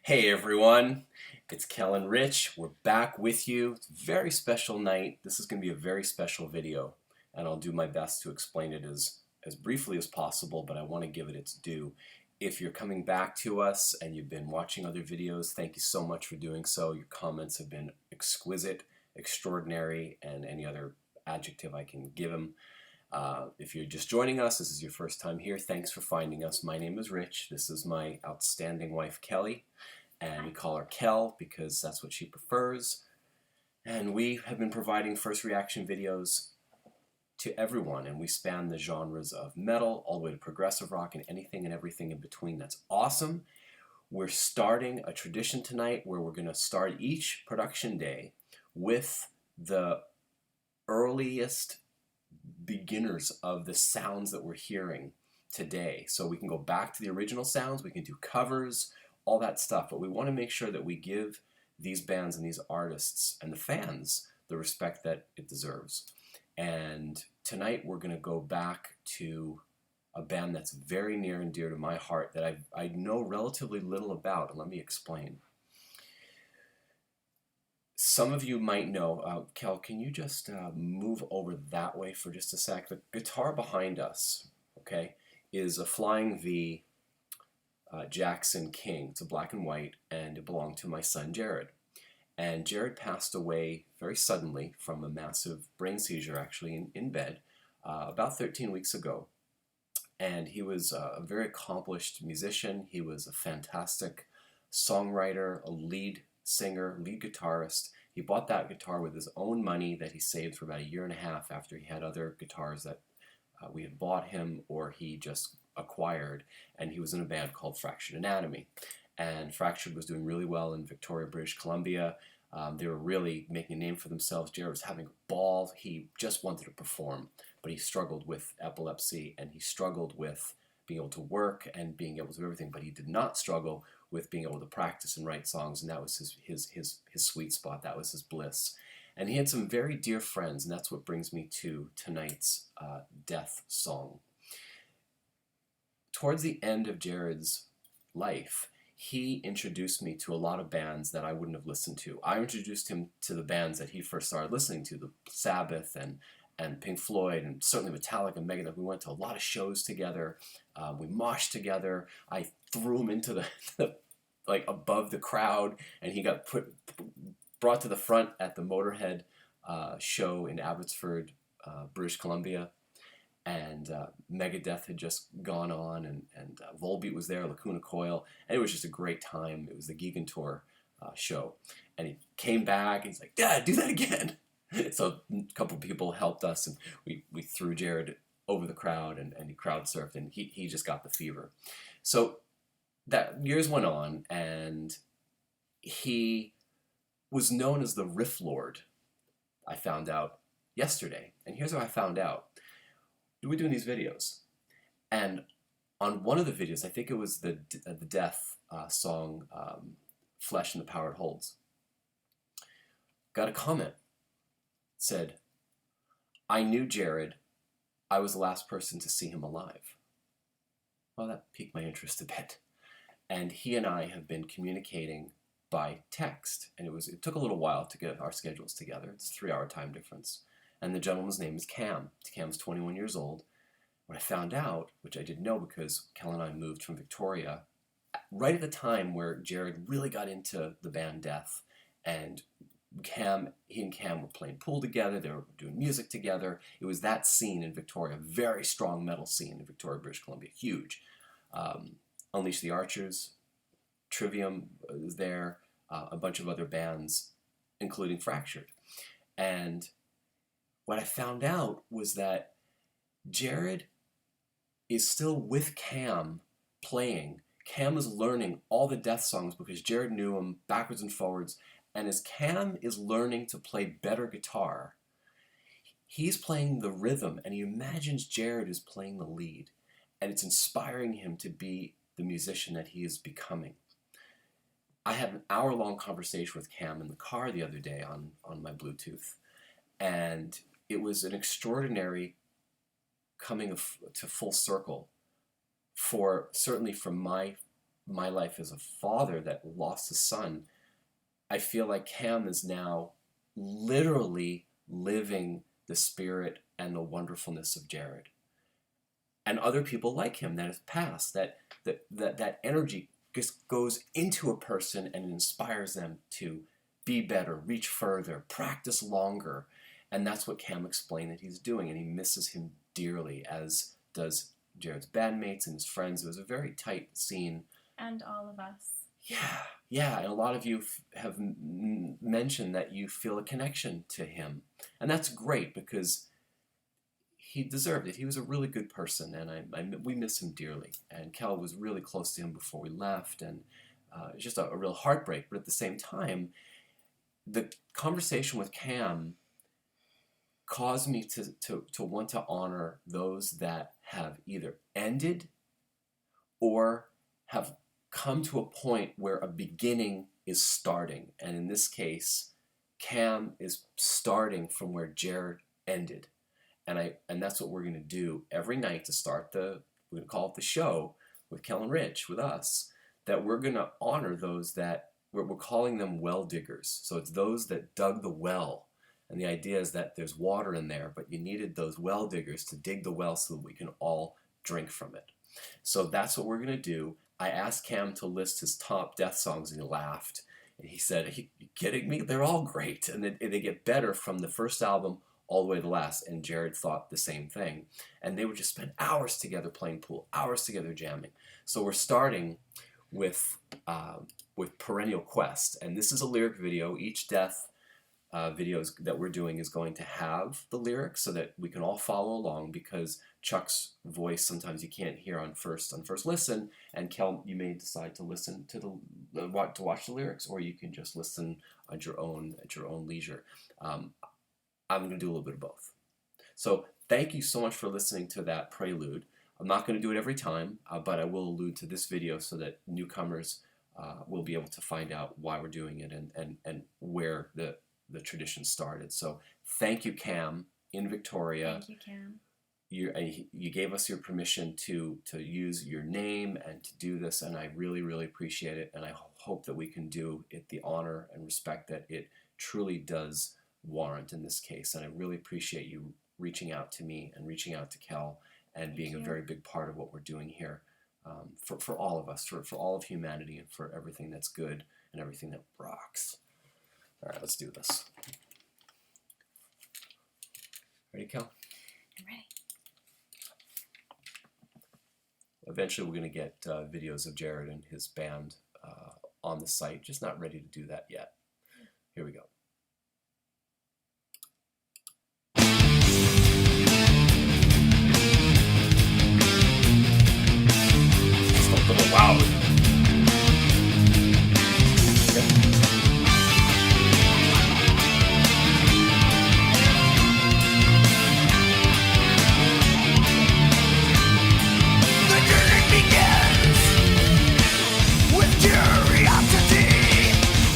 Hey everyone, it's Kel-n-Rich. We're back with you. It's a very special night. This is going to be a very special video, and I'll do my best to explain it as briefly as possible, but I want to give it its due. If you're coming back to us and you've been watching other videos, thank you so much for doing so. Your comments have been exquisite, extraordinary, and any other adjective I can give them. If you're just joining us, this is your first time here, thanks for finding us. My name is Rich. This is my outstanding wife, Kelly, and we call her Kel because that's what she prefers. And we have been providing first reaction videos to everyone, and we span the genres of metal all the way to progressive rock and anything and everything in between. That's awesome. We're starting a tradition tonight where we're going to start each production day with the earliest beginners of the sounds that we're hearing today. So we can go back to the original sounds, we can do covers, all that stuff, but we want to make sure that we give these bands and these artists and the fans the respect that it deserves. And tonight we're going to go back to a band that's very near and dear to my heart that I know relatively little about, and let me explain. Some of you might know, Kel, can you just move over that way for just a sec? The guitar behind us, okay, is a Flying V Jackson King. It's a black and white, and it belonged to my son Jared. And Jared passed away very suddenly from a massive brain seizure, actually, in bed, about 13 weeks ago. And he was a very accomplished musician. He was a fantastic songwriter, a lead singer, lead guitarist. He bought that guitar with his own money that he saved for about a year and a half after he had other guitars that we had bought him or he just acquired, and he was in a band called Fractured Anatomy. And Fractured was doing really well in Victoria, British Columbia. They were really making a name for themselves. Jared was having a ball. He just wanted to perform, but he struggled with epilepsy, and he struggled with being able to work and being able to do everything, but he did not struggle with being able to practice and write songs, and that was his sweet spot. That was his bliss. And he had some very dear friends, and that's what brings me to tonight's death song. Towards the end of Jared's life, he introduced me to a lot of bands that I wouldn't have listened to. I introduced him to the bands that he first started listening to, the Sabbath and Pink Floyd, and certainly Metallica and Megadeth. We went to a lot of shows together. We moshed together. I threw him into the like above the crowd, and he got brought to the front at the Motorhead show in Abbotsford, British Columbia. And Megadeth had just gone on, and Volbeat was there, Lacuna Coil, and it was just a great time. It was the Gigantour show. And he came back, and he's like, Dad, do that again! So a couple of people helped us, and we threw Jared over the crowd, and he crowd surfed, and he just got the fever. So that years went on, and he was known as the Riff Lord, I found out yesterday. And here's how I found out. We're doing these videos, and on one of the videos, I think it was the Death song, Flesh and the Power It Holds, got a comment. It said, I knew Jared. I was the last person to see him alive. Well, that piqued my interest a bit. And he and I have been communicating by text, and it took a little while to get our schedules together. It's a 3-hour time difference. And the gentleman's name is Cam. Cam's 21 years old. What I found out, which I didn't know because Kel and I moved from Victoria, right at the time where Jared really got into the band Death, and he and Cam were playing pool together, they were doing music together. It was that scene in Victoria, very strong metal scene in Victoria, British Columbia, huge. Unleash the Archers, Trivium was there, a bunch of other bands, including Fractured. And what I found out was that Jared is still with Cam playing. Cam is learning all the Death songs because Jared knew him backwards and forwards. And as Cam is learning to play better guitar, he's playing the rhythm, and he imagines Jared is playing the lead. And it's inspiring him to be the musician that he is becoming. I had an hour-long conversation with Cam in the car the other day on my Bluetooth. And it was an extraordinary coming to full circle certainly from my my life as a father that lost a son, I feel like Cam is now literally living the spirit and the wonderfulness of Jared. And other people like him that have passed, that energy just goes into a person and inspires them to be better, reach further, practice longer. And that's what Cam explained that he's doing, and he misses him dearly, as does Jared's bandmates and his friends. It was a very tight scene. And all of us. Yeah, and a lot of you have mentioned that you feel a connection to him. And that's great, because he deserved it. He was a really good person, and we miss him dearly. And Kel was really close to him before we left, and it's just a real heartbreak. But at the same time, the conversation with Cam caused me to want to honor those that have either ended or have come to a point where a beginning is starting. And in this case, Cam is starting from where Jared ended. And that's what we're going to do every night to start we're going to call it the show with Kel-n-Rich, with us, that we're going to honor those that, we're calling them well diggers. So it's those that dug the well. And the idea is that there's water in there, but you needed those well diggers to dig the well so that we can all drink from it. So that's what we're going to do. I asked Cam to list his top death songs, and he laughed. And he said, "Are you kidding me? They're all great. And they get better from the first album all the way to the last." And Jared thought the same thing. And they would just spend hours together playing pool, hours together jamming. So we're starting with Perennial Quest. And this is a lyric video. Each death videos that we're doing is going to have the lyrics so that we can all follow along, because Chuck's voice sometimes you can't hear on first listen, and Kel, you may decide to listen to watch the lyrics, or you can just listen at your own leisure. I'm going to do a little bit of both. So thank you so much for listening to that prelude. I'm not going to do it every time, but I will allude to this video so that newcomers will be able to find out why we're doing it and where the tradition started. So thank you, Cam, in Victoria. Thank you, Cam. You gave us your permission to use your name and to do this, and I really, really appreciate it, and I hope that we can do it the honor and respect that it truly does warrant in this case. And I really appreciate you reaching out to me and reaching out to Kel and being a very big part of what we're doing here, for all of us, for all of humanity, and for everything that's good and everything that rocks. All right, let's do this. Ready, Kel? I'm ready. Eventually, we're going to get videos of Jared and his band on the site. Just not ready to do that yet. Here we go. Just a little loud. Okay. Curiosity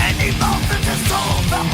and evolves into soul that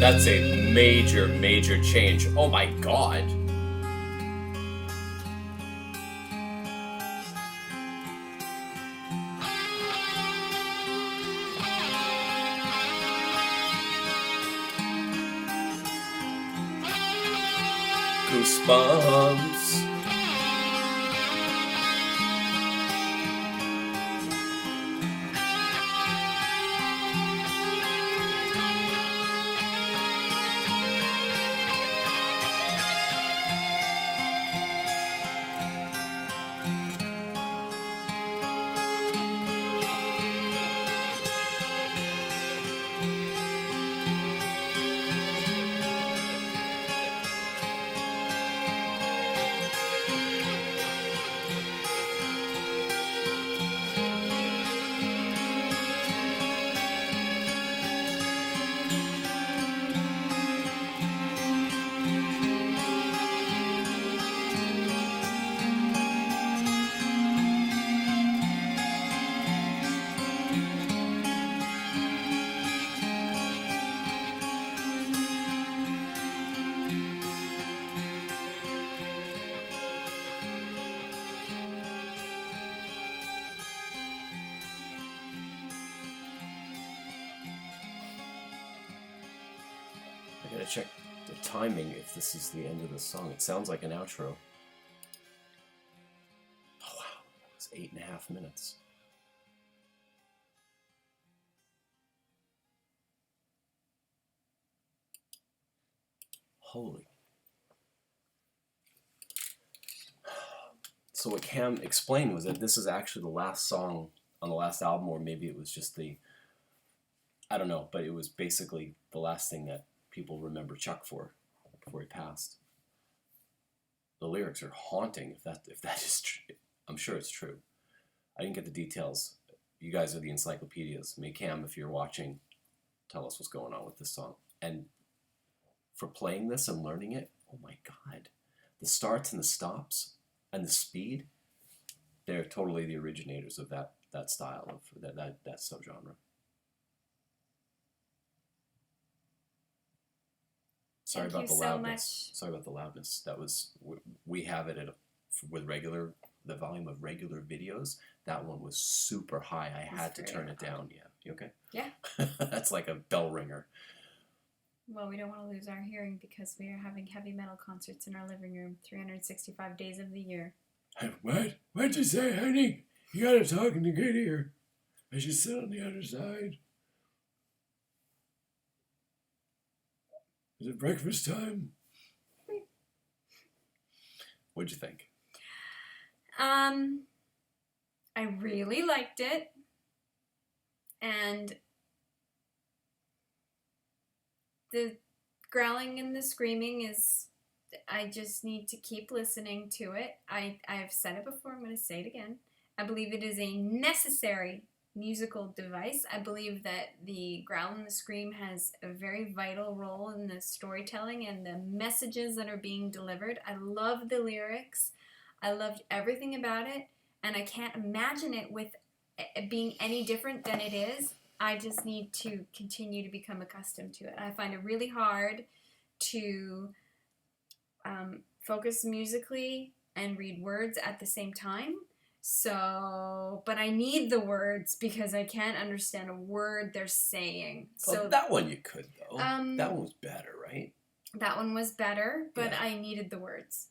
That's a major, major change. Oh my god. Goosebumps. I gotta check the timing if this is the end of the song. It sounds like an outro. Oh wow, that was 8.5 minutes. Holy. So what Cam explained was that this is actually the last song on the last album, or maybe it was just I don't know, but it was basically the last thing that people remember Chuck for before he passed. The lyrics are haunting, if that is true. I'm sure it's true. I didn't get the details. You guys are the encyclopedias. May Cam, if you're watching, tell us what's going on with this song. And for playing this and learning it, oh my god. The starts and the stops and the speed, they're totally the originators of that style, of that subgenre. Sorry about the loudness. Sorry about the loudness. That was, we have it with the volume of regular videos. That one was super high. I had to turn it down. Yeah. You okay? Yeah. That's like a bell ringer. Well, we don't want to lose our hearing because we are having heavy metal concerts in our living room 365 days of the year. What? What'd you say, honey? You gotta talk in the good ear. I should sit on the other side. Is it breakfast time? What'd you think? I really liked it. And the growling and the screaming is, I just need to keep listening to it. I've said it before, I'm going to say it again. I believe it is a necessary musical device. I believe that the growl and the scream has a very vital role in the storytelling and the messages that are being delivered. I love the lyrics. I loved everything about it, and I can't imagine it with it being any different than it is. I just need to continue to become accustomed to it. I find it really hard to focus musically and read words at the same time. So, but I need the words because I can't understand a word they're saying. So that one you could though. That one was better, right? That one was better, but yeah. I needed the words.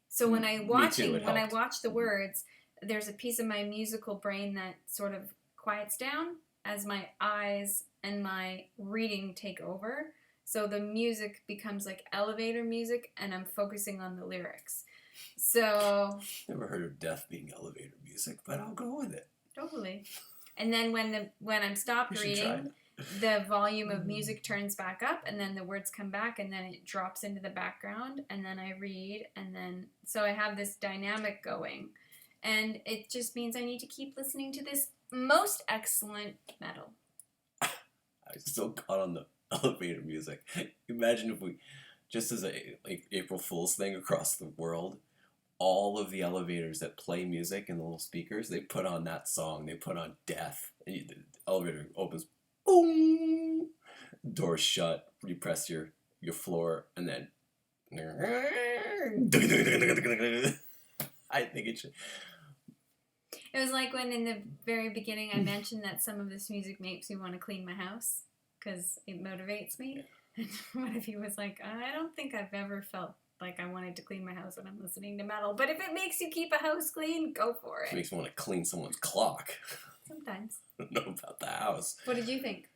So when I watch the words, there's a piece of my musical brain that sort of quiets down as my eyes and my reading take over. So the music becomes like elevator music, and I'm focusing on the lyrics. So never heard of death being elevator music, but I'll go with it. Totally. And then when I'm stopped reading, the volume of music turns back up, and then the words come back, and then it drops into the background, and then I read, and then so I have this dynamic going, and it just means I need to keep listening to this most excellent metal. I still caught on the elevator music. Imagine if we, just as a April Fool's thing across the world, all of the elevators that play music in the little speakers, they put on that song. They put on Death. And the elevator opens, boom, Doors shut, you press your floor, and then I think it should. It was like when in the very beginning I mentioned that some of this music makes me want to clean my house because it motivates me. And one of you was like, I don't think I've ever felt like I wanted to clean my house when I'm listening to metal. But if it makes you keep a house clean, go for it. It makes me want to clean someone's clock. Sometimes. I don't know about the house. What did you think?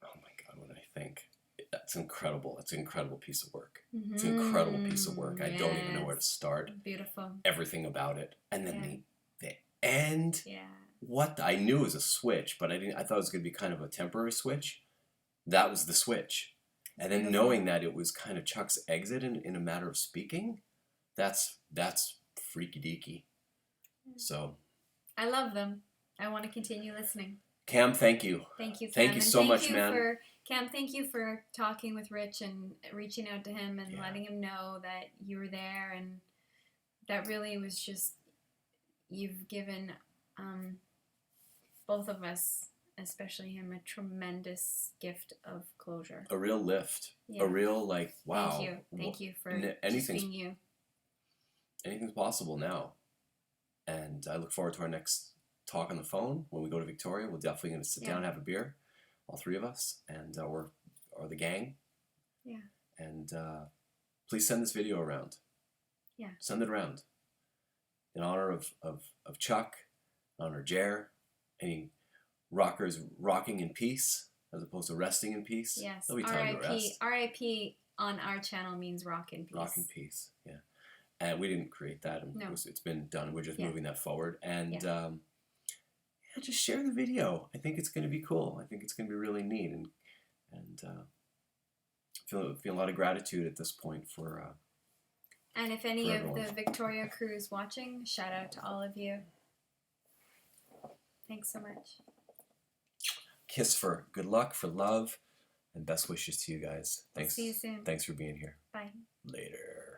Oh my God, what did I think? That's incredible. It's an incredible piece of work. It's an incredible piece of work. I don't even know where to start. Beautiful. Everything about it. And then the end. Yeah. What? I knew it was a switch, but I thought it was going to be kind of a temporary switch. That was the switch. And then knowing that it was kind of Chuck's exit in a matter of speaking, that's freaky deaky. So. I love them. I want to continue listening. Cam, thank you. Thank you, Cam. Thank you so much, man. Cam, thank you for talking with Rich and reaching out to him and letting him know that you were there. And that really was just, you've given both of us, especially him, a tremendous gift of closure. A real lift. Yeah. A real, like, wow. Thank you. Thank you for just being you. Anything's possible now. And I look forward to our next talk on the phone when we go to Victoria. We're definitely going to sit down and have a beer, all three of us, and or the gang. Yeah. And please send this video around. Yeah. Send it around. In honor of Chuck, in honor of Jer, any rockers rocking in peace as opposed to resting in peace. Yes. There'll be time to rest. R.I.P. on our channel means rock in peace. Rock in peace, yeah. And we didn't create that. No. It's been done. We're just moving that forward. And just share the video. I think it's going to be cool. I think it's going to be really neat. And feel a lot of gratitude at this point for and if any of everyone. the Victoria crew is watching, shout out to all of you. Thanks so much. Kiss for good luck, for love, and best wishes to you guys. Thanks. See you soon. Thanks for being here. Bye. Later.